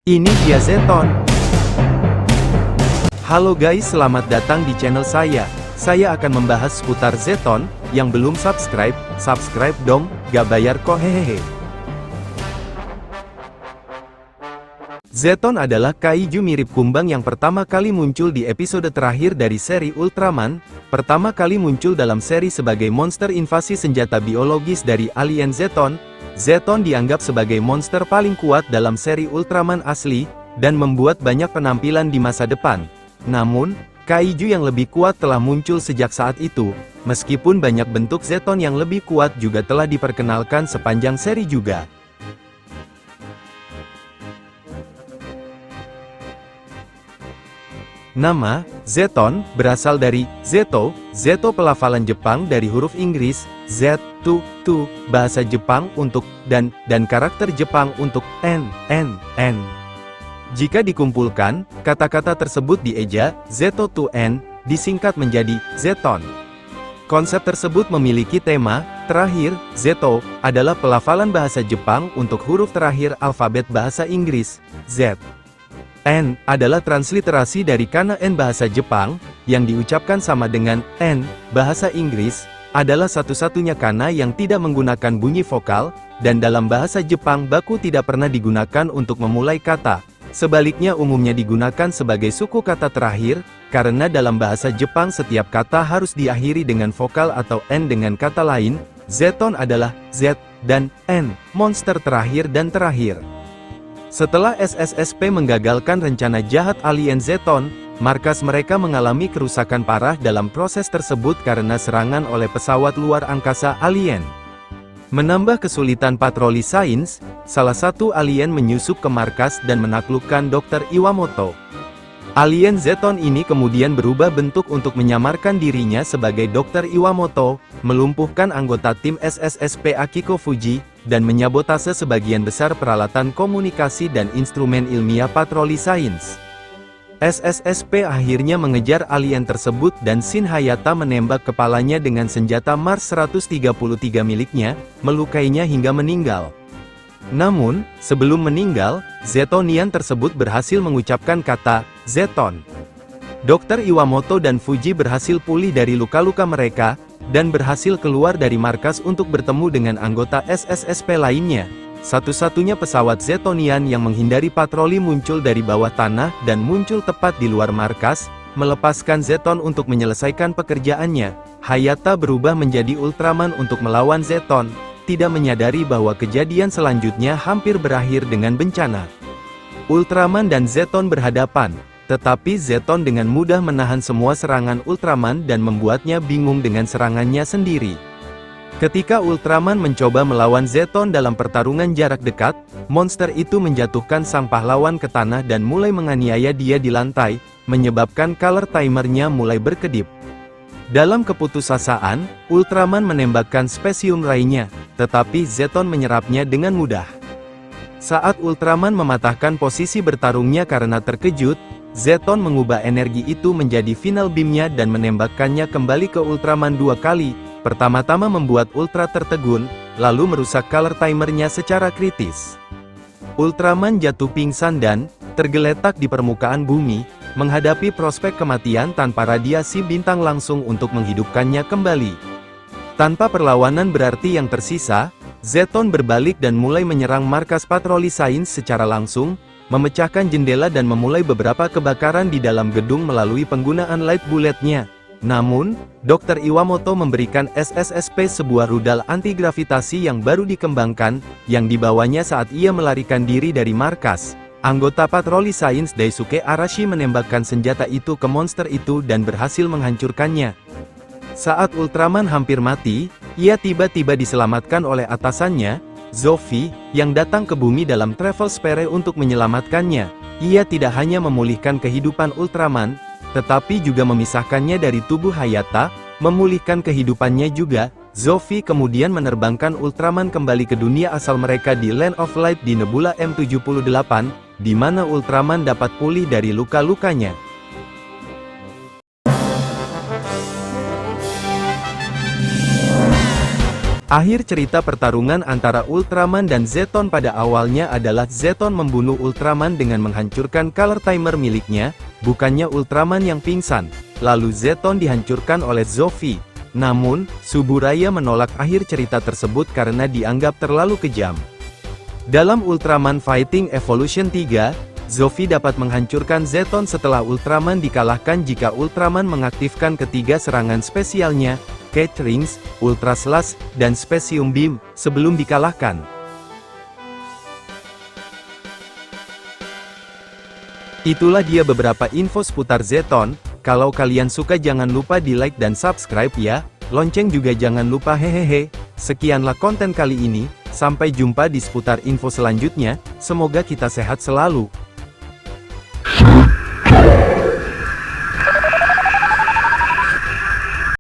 Ini dia Zeton. Halo guys, selamat datang di channel saya. Saya akan membahas seputar Zeton. Yang belum subscribe, subscribe dong, gak bayar kok hehehe. Zeton adalah kaiju mirip kumbang yang pertama kali muncul di episode terakhir dari seri Ultraman. Pertama kali muncul dalam seri sebagai monster invasi senjata biologis dari alien Zeton. Zeton dianggap sebagai monster paling kuat dalam seri Ultraman asli, dan membuat banyak penampilan di masa depan. Namun, kaiju yang lebih kuat telah muncul sejak saat itu, meskipun banyak bentuk Zeton yang lebih kuat juga telah diperkenalkan sepanjang seri juga. Nama Zeton berasal dari Zeto. Zeto pelafalan Jepang dari huruf Inggris Z, tu, bahasa Jepang untuk dan karakter Jepang untuk n. Jika dikumpulkan, kata-kata tersebut dieja Zeto to n, disingkat menjadi Zeton. Konsep tersebut memiliki tema terakhir. Zeto adalah pelafalan bahasa Jepang untuk huruf terakhir alfabet bahasa Inggris Z. N adalah transliterasi dari kana N bahasa Jepang, yang diucapkan sama dengan N bahasa Inggris, adalah satu-satunya kana yang tidak menggunakan bunyi vokal, dan dalam bahasa Jepang baku tidak pernah digunakan untuk memulai kata. Sebaliknya umumnya digunakan sebagai suku kata terakhir, karena dalam bahasa Jepang setiap kata harus diakhiri dengan vokal atau N dengan kata lain. Zeton adalah Z dan N, monster terakhir dan terakhir. Setelah SSSP menggagalkan rencana jahat alien Zeton, markas mereka mengalami kerusakan parah dalam proses tersebut karena serangan oleh pesawat luar angkasa alien. Menambah kesulitan patroli sains, salah satu alien menyusup ke markas dan menaklukkan Dr. Iwamoto. Alien Zeton ini kemudian berubah bentuk untuk menyamarkan dirinya sebagai Dr. Iwamoto, melumpuhkan anggota tim SSSP Akiko Fuji, dan menyabotase sebagian besar peralatan komunikasi dan instrumen ilmiah patroli sains. SSSP akhirnya mengejar alien tersebut dan Shin Hayata menembak kepalanya dengan senjata Mars 133 miliknya, melukainya hingga meninggal. Namun, sebelum meninggal, Zetonian tersebut berhasil mengucapkan kata Zeton. Dr. Iwamoto dan Fuji berhasil pulih dari luka-luka mereka, dan berhasil keluar dari markas untuk bertemu dengan anggota SSSP lainnya. Satu-satunya pesawat Zetonian yang menghindari patroli muncul dari bawah tanah dan muncul tepat di luar markas, melepaskan Zeton untuk menyelesaikan pekerjaannya. Hayata berubah menjadi Ultraman untuk melawan Zeton, tidak menyadari bahwa kejadian selanjutnya hampir berakhir dengan bencana. Ultraman dan Zeton berhadapan, tetapi Zeton dengan mudah menahan semua serangan Ultraman dan membuatnya bingung dengan serangannya sendiri. Ketika Ultraman mencoba melawan Zeton dalam pertarungan jarak dekat, monster itu menjatuhkan sang pahlawan ke tanah dan mulai menganiaya dia di lantai, menyebabkan color timernya mulai berkedip. Dalam keputusasaan, Ultraman menembakkan spesium rainya, tetapi Zeton menyerapnya dengan mudah. Saat Ultraman mematahkan posisi bertarungnya karena terkejut, Zeton mengubah energi itu menjadi final beam-nya dan menembakkannya kembali ke Ultraman dua kali, pertama-tama membuat Ultra tertegun, lalu merusak color timernya secara kritis. Ultraman jatuh pingsan dan tergeletak di permukaan bumi, menghadapi prospek kematian tanpa radiasi bintang langsung untuk menghidupkannya kembali. Tanpa perlawanan berarti yang tersisa, Zeton berbalik dan mulai menyerang markas patroli sains secara langsung, memecahkan jendela dan memulai beberapa kebakaran di dalam gedung melalui penggunaan light bulletnya. Namun, Dr. Iwamoto memberikan SSSP sebuah rudal anti-gravitasi yang baru dikembangkan, yang dibawanya saat ia melarikan diri dari markas. Anggota patroli sains Daisuke Arashi menembakkan senjata itu ke monster itu dan berhasil menghancurkannya. Saat Ultraman hampir mati, ia tiba-tiba diselamatkan oleh atasannya, Zofi, yang datang ke bumi dalam travel spare untuk menyelamatkannya. Ia tidak hanya memulihkan kehidupan Ultraman, tetapi juga memisahkannya dari tubuh Hayata, memulihkan kehidupannya juga. Zofi kemudian menerbangkan Ultraman kembali ke dunia asal mereka di Land of Light di Nebula M78, di mana Ultraman dapat pulih dari luka-lukanya. Akhir cerita pertarungan antara Ultraman dan Zeton pada awalnya adalah Zeton membunuh Ultraman dengan menghancurkan Color Timer miliknya, bukannya Ultraman yang pingsan. Lalu Zeton dihancurkan oleh Zoffy. Namun, Suburaya menolak akhir cerita tersebut karena dianggap terlalu kejam. Dalam Ultraman Fighting Evolution 3, Zoffy dapat menghancurkan Zeton setelah Ultraman dikalahkan jika Ultraman mengaktifkan ketiga serangan spesialnya, Cat Rings, Ultra Slash, dan Specium Beam, sebelum dikalahkan. Itulah dia beberapa info seputar Zeton. Kalau kalian suka jangan lupa di like dan subscribe ya, lonceng juga jangan lupa hehehe. Sekianlah konten kali ini, sampai jumpa di seputar info selanjutnya, semoga kita sehat selalu.